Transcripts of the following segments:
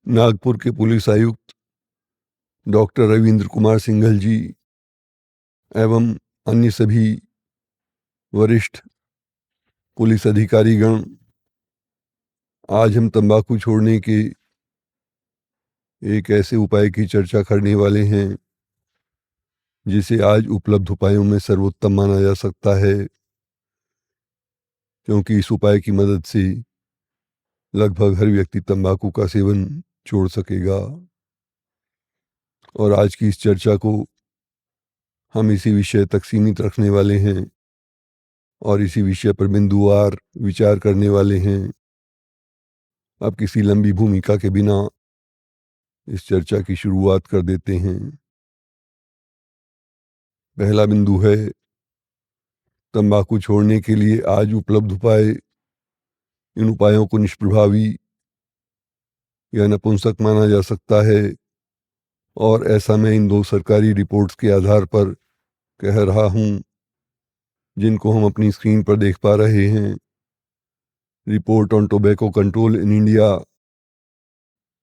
नागपुर के पुलिस आयुक्त डॉक्टर रविंद्र कुमार सिंघल जी एवं अन्य सभी वरिष्ठ पुलिस अधिकारीगण, आज हम तंबाकू छोड़ने के एक ऐसे उपाय की चर्चा करने वाले हैं जिसे आज उपलब्ध उपायों में सर्वोत्तम माना जा सकता है, क्योंकि इस उपाय की मदद से लगभग हर व्यक्ति तंबाकू का सेवन छोड़ सकेगा। और आज की इस चर्चा को हम इसी विषय तक सीमित रखने वाले हैं और इसी विषय पर बिंदुवार विचार करने वाले हैं। अब किसी लंबी भूमिका के बिना इस चर्चा की शुरुआत कर देते हैं। पहला बिंदु है, तंबाकू छोड़ने के लिए आज उपलब्ध उपाय। इन उपायों को निष्प्रभावी या नपुंसक माना जा सकता है, और ऐसा मैं इन दो सरकारी रिपोर्ट्स के आधार पर कह रहा हूं जिनको हम अपनी स्क्रीन पर देख पा रहे हैं। Report on tobacco control in India,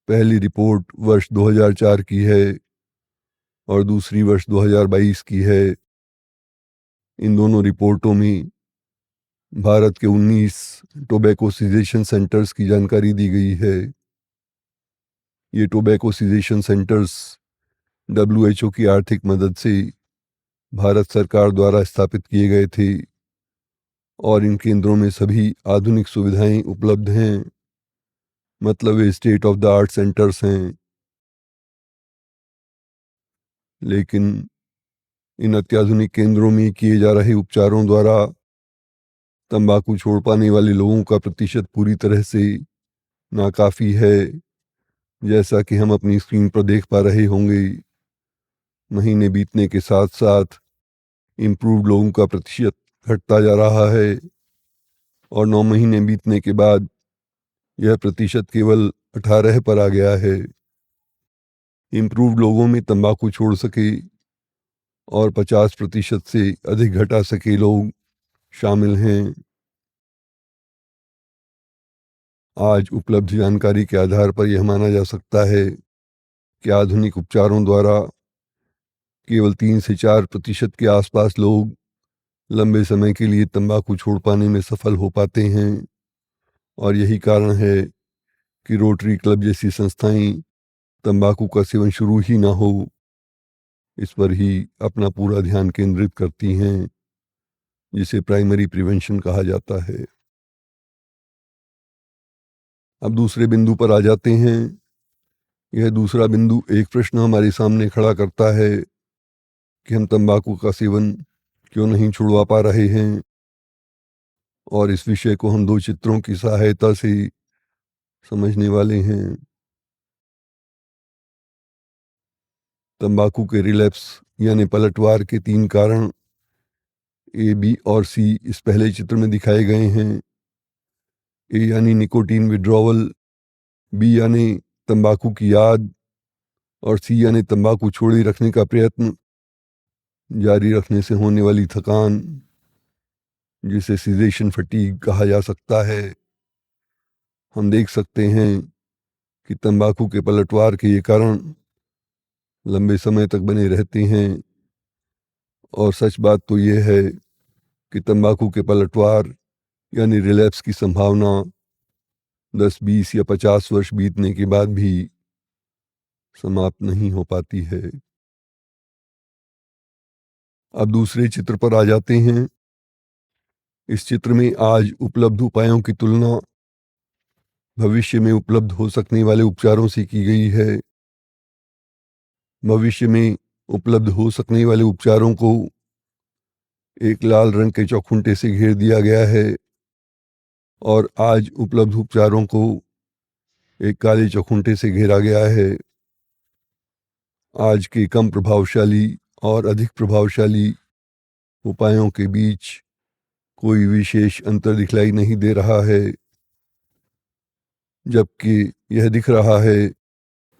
पहली रिपोर्ट वर्ष 2004 की है और दूसरी वर्ष 2022 की है। इन दोनों रिपोर्टों में भारत के 19 टोबैको सीजेशन सेंटर्स की जानकारी दी गई है। ये टोबैको सीजेशन सेंटर्स WHO की आर्थिक मदद से भारत सरकार द्वारा स्थापित किए गए थे और इन केंद्रों में सभी आधुनिक सुविधाएं उपलब्ध हैं, मतलब ये state of the art centres हैं। लेकिन इन अत्याधुनिक केंद्रों में किए जा रहे उपचारों द्वारा तंबाकू छोड़ पाने वाले लोगों का प्रतिशत पूरी तरह से नाकाफी है। जैसा कि हम अपनी स्क्रीन पर देख पा रहे होंगे, महीने बीतने के साथ साथ इम्प्रूव्ड लोगों का प्रतिशत घटता जा रहा है और 9 महीने बीतने के बाद यह प्रतिशत केवल 18 पर आ गया है। इम्प्रूव्ड लोगों में तंबाकू छोड़ सके और 50% से अधिक घटा सके लोग शामिल हैं। आज उपलब्ध जानकारी के आधार पर यह माना जा सकता है कि आधुनिक उपचारों द्वारा केवल 3 से 4% के आसपास लोग लंबे समय के लिए तंबाकू छोड़ पाने में सफल हो पाते हैं। और यही कारण है कि रोटरी क्लब जैसी संस्थाएं तंबाकू का सेवन शुरू ही ना हो, इस पर ही अपना पूरा ध्यान केंद्रित करती हैं, जिसे प्राइमरी प्रिवेंशन कहा जाता है। अब दूसरे बिंदु पर आ जाते हैं। यह दूसरा बिंदु एक प्रश्न हमारे सामने खड़ा करता है कि हम तंबाकू का सेवन क्यों नहीं छुड़वा पा रहे हैं, और इस विषय को हम दो चित्रों की सहायता से समझने वाले हैं। तंबाकू के रिलैप्स यानी पलटवार के 3 कारण ए, बी और सी इस पहले चित्र में दिखाए गए हैं। ए यानी निकोटीन विड्रॉवल, बी यानी तंबाकू की याद, और सी यानी तंबाकू छोड़े रखने का प्रयत्न जारी रखने से होने वाली थकान, जिसे सीजेशन फटीग कहा जा सकता है। हम देख सकते हैं कि तंबाकू के पलटवार के ये कारण लंबे समय तक बने रहते हैं, और सच बात तो यह है कि तंबाकू के पलटवार यानी रिलैप्स की संभावना 10, 20 या 50 वर्ष बीतने के बाद भी समाप्त नहीं हो पाती है। अब दूसरे चित्र पर आ जाते हैं। इस चित्र में आज उपलब्ध उपायों की तुलना भविष्य में उपलब्ध हो सकने वाले उपचारों से की गई है। भविष्य में उपलब्ध हो सकने वाले उपचारों को एक लाल रंग के चौखुंटे से घेर दिया गया है, और आज उपलब्ध उपचारों को एक काले चौखुंटे से घेरा गया है। आज के कम प्रभावशाली और अधिक प्रभावशाली उपायों के बीच कोई विशेष अंतर दिखलाई नहीं दे रहा है, जबकि यह दिख रहा है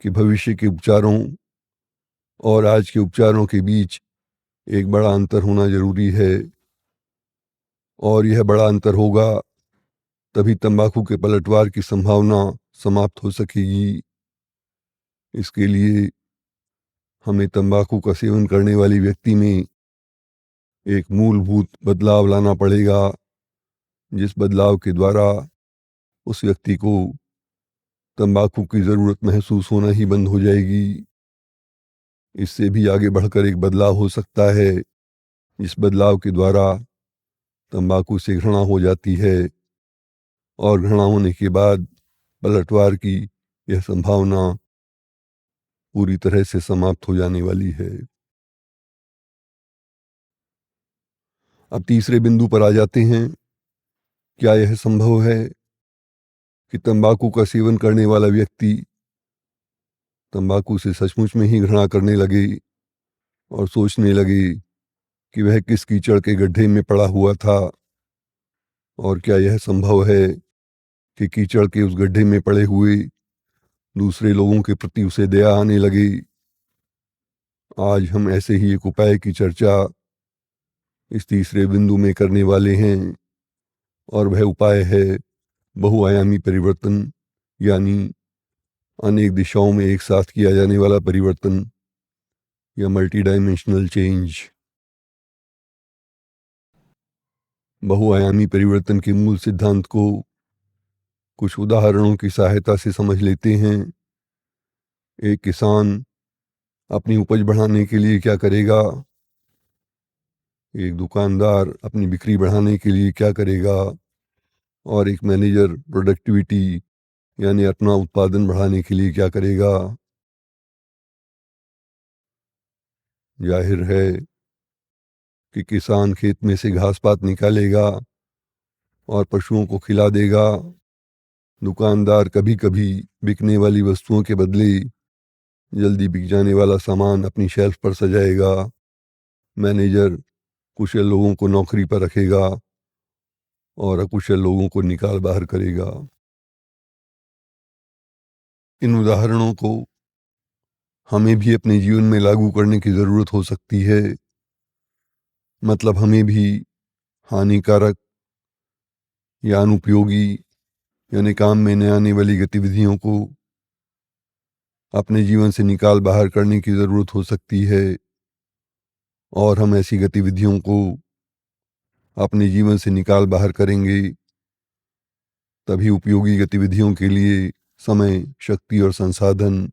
कि भविष्य के उपचारों और आज के उपचारों के बीच एक बड़ा अंतर होना जरूरी है, और यह बड़ा अंतर होगा तभी तंबाकू के पलटवार की संभावना समाप्त हो सकेगी। इसके लिए हमें तंबाकू का सेवन करने वाली व्यक्ति में एक मूलभूत बदलाव लाना पड़ेगा, जिस बदलाव के द्वारा उस व्यक्ति को तंबाकू की ज़रूरत महसूस होना ही बंद हो जाएगी। इससे भी आगे बढ़कर एक बदलाव हो सकता है, जिस बदलाव के द्वारा तंबाकू से घृणा हो जाती है और घृणा होने के बाद पलटवार की यह संभावना पूरी तरह से समाप्त हो जाने वाली है। अब तीसरे बिंदु पर आ जाते हैं। क्या यह संभव है कि तंबाकू का सेवन करने वाला व्यक्ति तंबाकू से सचमुच में ही घृणा करने लगे और सोचने लगे कि वह किस कीचड़ के गड्ढे में पड़ा हुआ था? और क्या यह संभव है कि कीचड़ के उस गड्ढे में पड़े हुए दूसरे लोगों के प्रति उसे दया आने लगे? आज हम ऐसे ही एक उपाय की चर्चा इस तीसरे बिंदु में करने वाले हैं, और वह उपाय है बहुआयामी परिवर्तन, यानी अनेक दिशाओं में एक साथ किया जाने वाला परिवर्तन या मल्टी डायमेंशनल चेंज। बहुआयामी परिवर्तन के मूल सिद्धांत को कुछ उदाहरणों की सहायता से समझ लेते हैं। एक किसान अपनी उपज बढ़ाने के लिए क्या करेगा? एक दुकानदार अपनी बिक्री बढ़ाने के लिए क्या करेगा? और एक मैनेजर प्रोडक्टिविटी यानी अपना उत्पादन बढ़ाने के लिए क्या करेगा? जाहिर है कि किसान खेत में से घास पात निकालेगा और पशुओं को खिला देगा। दुकानदार कभी कभी बिकने वाली वस्तुओं के बदले जल्दी बिक जाने वाला सामान अपनी शेल्फ पर सजाएगा। मैनेजर कुशल लोगों को नौकरी पर रखेगा और अकुशल लोगों को निकाल बाहर करेगा। इन उदाहरणों को हमें भी अपने जीवन में लागू करने की ज़रूरत हो सकती है। मतलब हमें भी हानिकारक या अनुपयोगी यानी काम में न आने वाली गतिविधियों को अपने जीवन से निकाल बाहर करने की ज़रूरत हो सकती है, और हम ऐसी गतिविधियों को अपने जीवन से निकाल बाहर करेंगे तभी उपयोगी गतिविधियों के लिए समय, शक्ति और संसाधन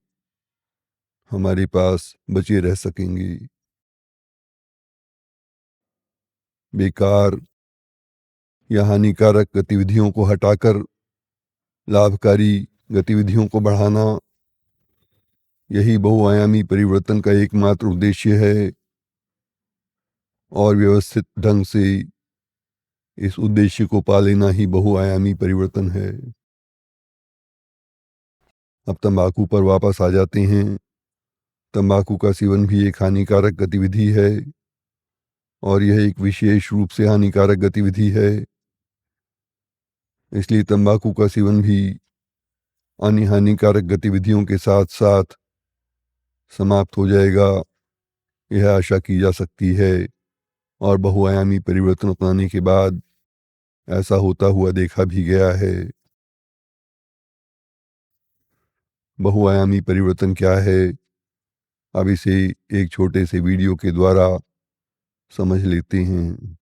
हमारे पास बचे रह सकेंगे। बेकार या हानिकारक गतिविधियों को हटाकर लाभकारी गतिविधियों को बढ़ाना, यही बहुआयामी परिवर्तन का एकमात्र उद्देश्य है, और व्यवस्थित ढंग से इस उद्देश्य को पा लेना ही बहुआयामी परिवर्तन है। अब तंबाकू पर वापस आ जाते हैं। तंबाकू का सेवन भी एक हानिकारक गतिविधि है, और यह एक विशेष रूप से हानिकारक गतिविधि है। इसलिए तंबाकू का सेवन भी अन्य हानिकारक गतिविधियों के साथ साथ समाप्त हो जाएगा, यह आशा की जा सकती है, और बहुआयामी परिवर्तन अपनाने के बाद ऐसा होता हुआ देखा भी गया है। बहुआयामी परिवर्तन क्या है? अब इसे एक छोटे से वीडियो के द्वारा समझ लेते हैं।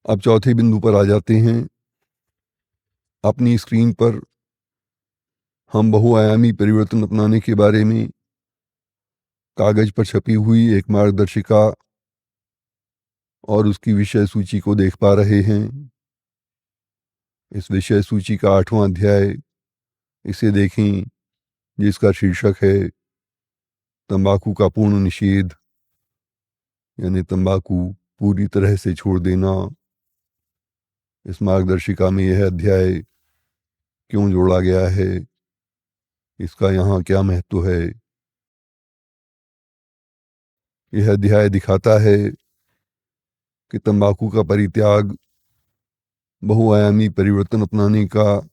अब चौथे बिंदु पर आ जाते हैं। अपनी स्क्रीन पर हम बहुआयामी परिवर्तन अपनाने के बारे में कागज पर छपी हुई एक मार्गदर्शिका और उसकी विषय सूची को देख पा रहे हैं। इस विषय सूची का 8वां अध्याय इसे देखें, जिसका शीर्षक है तंबाकू का पूर्ण निषेध, यानी तंबाकू पूरी तरह से छोड़ देना। इस मार्गदर्शिका में यह अध्याय क्यों जोड़ा गया है, इसका यहाँ क्या महत्व है। यह अध्याय दिखाता है कि तंबाकू का परित्याग बहुआयामी परिवर्तन अपनाने का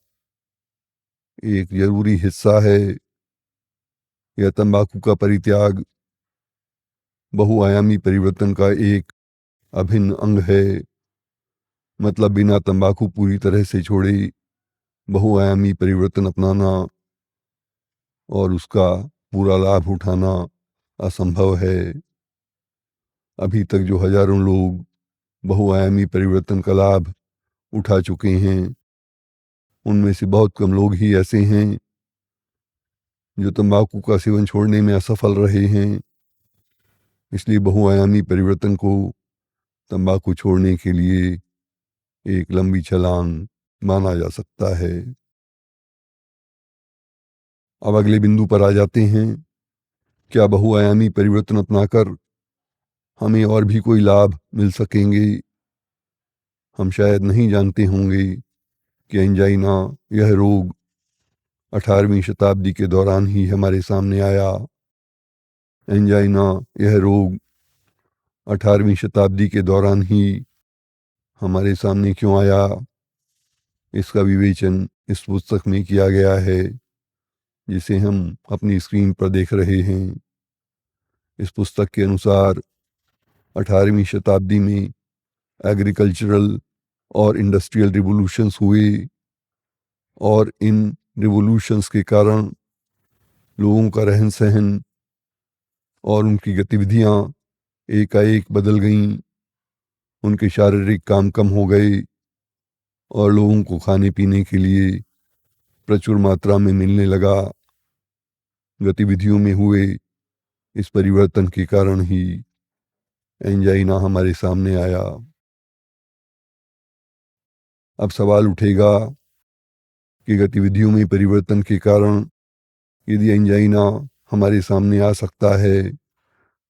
एक जरूरी हिस्सा है। यह तंबाकू का परित्याग बहुआयामी परिवर्तन का एक अभिन्न अंग है। मतलब बिना तंबाकू पूरी तरह से छोड़े बहुआयामी परिवर्तन अपनाना और उसका पूरा लाभ उठाना असंभव है। अभी तक जो हजारों लोग बहुआयामी परिवर्तन का लाभ उठा चुके हैं, उनमें से बहुत कम लोग ही ऐसे हैं जो तंबाकू का सेवन छोड़ने में असफल रहे हैं। इसलिए बहुआयामी परिवर्तन को तंबाकू छोड़ने के लिए एक लंबी छलांग माना जा सकता है। अब अगले बिंदु पर आ जाते हैं। क्या बहुआयामी परिवर्तन अपनाकर हमें और भी कोई लाभ मिल सकेंगे? हम शायद नहीं जानते होंगे कि एंजाइना यह रोग 18वीं शताब्दी के दौरान ही हमारे सामने आया। एंजाइना यह रोग 18वीं शताब्दी के दौरान ही हमारे सामने क्यों आया, इसका विवेचन इस पुस्तक में किया गया है, जिसे हम अपनी स्क्रीन पर देख रहे हैं। इस पुस्तक के अनुसार 18वीं शताब्दी में एग्रीकल्चरल और इंडस्ट्रियल रिवोल्यूशंस हुए और इन रिवोल्यूशंस के कारण लोगों का रहन सहन और उनकी गतिविधियां एकाएक बदल गईं। उनके शारीरिक काम कम हो गए और लोगों को खाने पीने के लिए प्रचुर मात्रा में मिलने लगा। गतिविधियों में हुए इस परिवर्तन के कारण ही एंजाइना हमारे सामने आया। अब सवाल उठेगा कि गतिविधियों में परिवर्तन के कारण यदि एंजाइना हमारे सामने आ सकता है,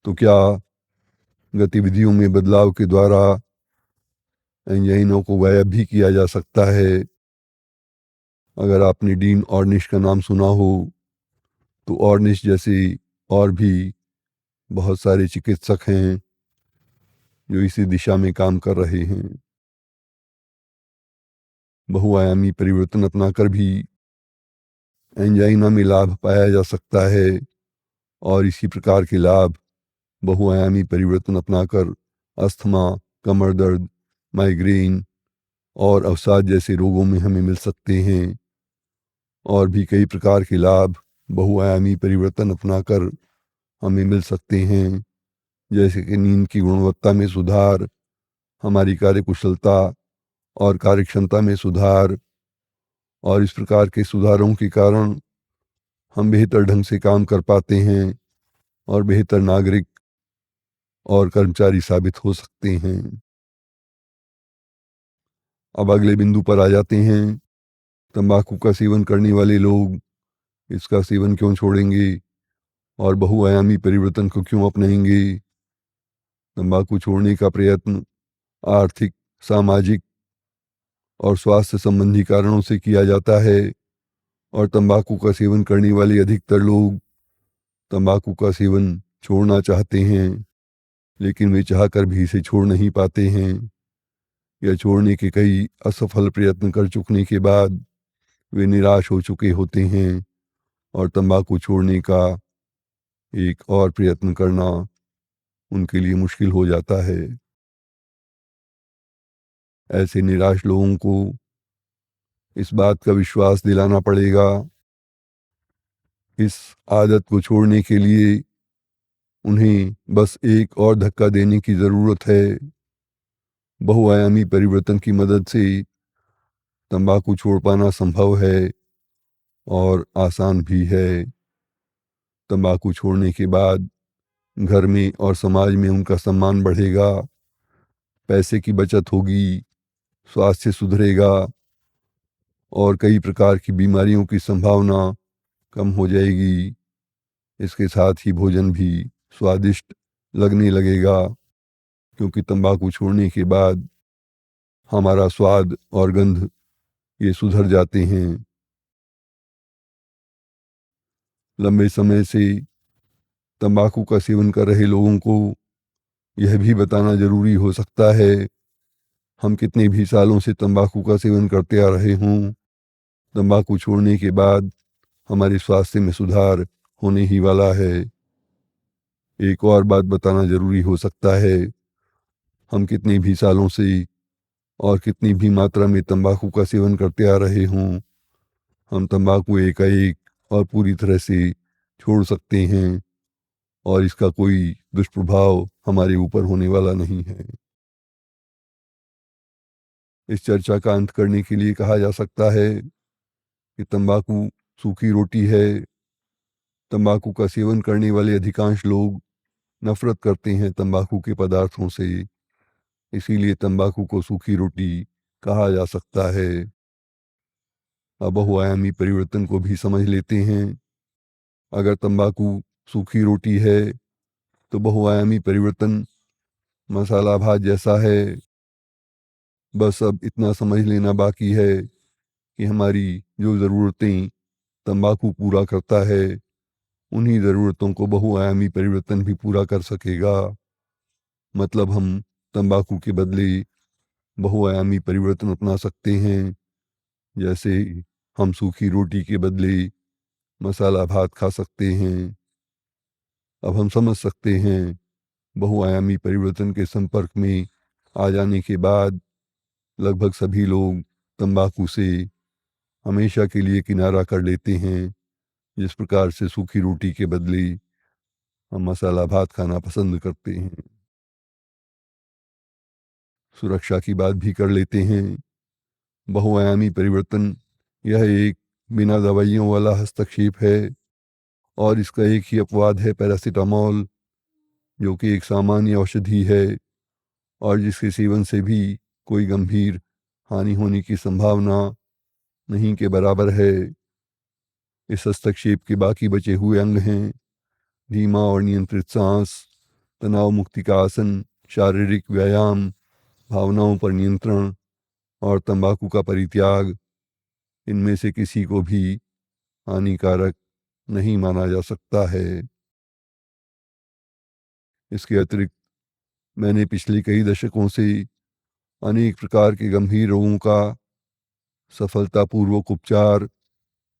तो क्या गतिविधियों में बदलाव के द्वारा एंजाइनों को गायब भी किया जा सकता है? अगर आपने डीन ऑर्निश का नाम सुना हो, तो ऑर्निश जैसे और भी बहुत सारे चिकित्सक हैं जो इसी दिशा में काम कर रहे हैं। बहुआयामी परिवर्तन अपनाकर भी एंजाइना में लाभ पाया जा सकता है और इसी प्रकार के लाभ बहुआयामी परिवर्तन अपनाकर अस्थमा, कमर दर्द, माइग्रेन और अवसाद जैसे रोगों में हमें मिल सकते हैं। और भी कई प्रकार के लाभ बहुआयामी परिवर्तन अपनाकर हमें मिल सकते हैं, जैसे कि नींद की गुणवत्ता में सुधार, हमारी कार्यकुशलता और कार्यक्षमता में सुधार। और इस प्रकार के सुधारों के कारण हम बेहतर ढंग से काम कर पाते हैं और बेहतर नागरिक और कर्मचारी साबित हो सकते हैं। अब अगले बिंदु पर आ जाते हैं। तंबाकू का सेवन करने वाले लोग इसका सेवन क्यों छोड़ेंगे और बहुआयामी परिवर्तन को क्यों अपनाएंगे? तंबाकू छोड़ने का प्रयत्न आर्थिक, सामाजिक और स्वास्थ्य संबंधी कारणों से किया जाता है और तंबाकू का सेवन करने वाले अधिकतर लोग तंबाकू का सेवन छोड़ना चाहते हैं, लेकिन वे चाहकर भी इसे छोड़ नहीं पाते हैं। या छोड़ने के कई असफल प्रयत्न कर चुकने के बाद वे निराश हो चुके होते हैं और तंबाकू छोड़ने का एक और प्रयत्न करना उनके लिए मुश्किल हो जाता है। ऐसे निराश लोगों को इस बात का विश्वास दिलाना पड़ेगा, इस आदत को छोड़ने के लिए उन्हें बस एक और धक्का देने की ज़रूरत है। बहुआयामी परिवर्तन की मदद से तंबाकू छोड़ पाना संभव है और आसान भी है। तंबाकू छोड़ने के बाद घर में और समाज में उनका सम्मान बढ़ेगा, पैसे की बचत होगी, स्वास्थ्य सुधरेगा और कई प्रकार की बीमारियों की संभावना कम हो जाएगी। इसके साथ ही भोजन भी स्वादिष्ट लगने लगेगा, क्योंकि तंबाकू छोड़ने के बाद हमारा स्वाद और गंध ये सुधर जाते हैं। लंबे समय से तंबाकू का सेवन कर रहे लोगों को यह भी बताना जरूरी हो सकता है, हम कितने भी सालों से तंबाकू का सेवन करते आ रहे हों, तंबाकू छोड़ने के बाद हमारे स्वास्थ्य में सुधार होने ही वाला है। एक और बात बताना जरूरी हो सकता है, हम कितने भी सालों से और कितनी भी मात्रा में तंबाकू का सेवन करते आ रहे हों, हम तंबाकू एकाएक और पूरी तरह से छोड़ सकते हैं और इसका कोई दुष्प्रभाव हमारे ऊपर होने वाला नहीं है। इस चर्चा का अंत करने के लिए कहा जा सकता है कि तंबाकू सूखी रोटी है। तंबाकू का सेवन करने वाले अधिकांश लोग नफरत करते हैं तंबाकू के पदार्थों से, इसीलिए तंबाकू को सूखी रोटी कहा जा सकता है। अब बहुआयामी परिवर्तन को भी समझ लेते हैं। अगर तंबाकू सूखी रोटी है तो बहुआयामी परिवर्तन मसाला भात जैसा है। बस अब इतना समझ लेना बाकी है कि हमारी जो ज़रूरतें तंबाकू पूरा करता है, उन्हीं ज़रूरतों को बहुआयामी परिवर्तन भी पूरा कर सकेगा। मतलब हम तंबाकू के बदले बहुआयामी परिवर्तन अपना सकते हैं। जैसे हम सूखी रोटी के बदले मसाला भात खा सकते हैं। अब हम समझ सकते हैं, बहुआयामी परिवर्तन के संपर्क में आ जाने के बाद लगभग सभी लोग तंबाकू से हमेशा के लिए किनारा कर लेते हैं, जिस प्रकार से सूखी रोटी के बदले हम मसाला भात खाना पसंद करते हैं। सुरक्षा की बात भी कर लेते हैं। बहुआयामी परिवर्तन यह एक बिना दवाइयों वाला हस्तक्षेप है और इसका एक ही अपवाद है, पैरासीटामोल, जो कि एक सामान्य औषधि है और जिसके सेवन से भी कोई गंभीर हानि होने की संभावना नहीं के बराबर है। इस हस्तक्षेप के बाकी बचे हुए अंग हैं धीमा और नियंत्रित सांस, तनाव मुक्ति का आसन, शारीरिक व्यायाम, भावनाओं पर नियंत्रण और तंबाकू का परित्याग। इनमें से किसी को भी हानिकारक नहीं माना जा सकता है। इसके अतिरिक्त मैंने पिछले कई दशकों से अनेक प्रकार के गंभीर रोगों का सफलतापूर्वक उपचार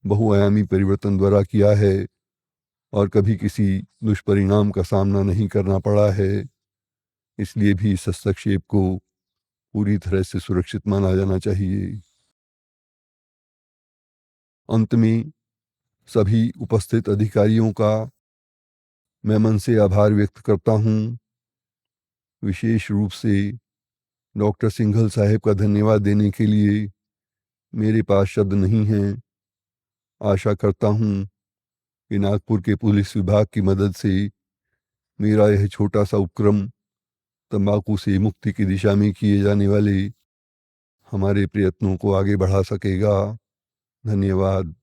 बहुआयामी परिवर्तन द्वारा किया है और कभी किसी दुष्परिणाम का सामना नहीं करना पड़ा है। इसलिए भी इस हस्तक्षेप को पूरी तरह से सुरक्षित माना जाना चाहिए। अंत में सभी उपस्थित अधिकारियों का मैं मन से आभार व्यक्त करता हूँ। विशेष रूप से डॉक्टर सिंघल साहब का धन्यवाद देने के लिए मेरे पास शब्द नहीं हैं। आशा करता हूँ कि नागपुर के पुलिस विभाग की मदद से मेरा यह छोटा सा उपक्रम तंबाकू से मुक्ति की दिशा में किए जाने वाले हमारे प्रयत्नों को आगे बढ़ा सकेगा। धन्यवाद।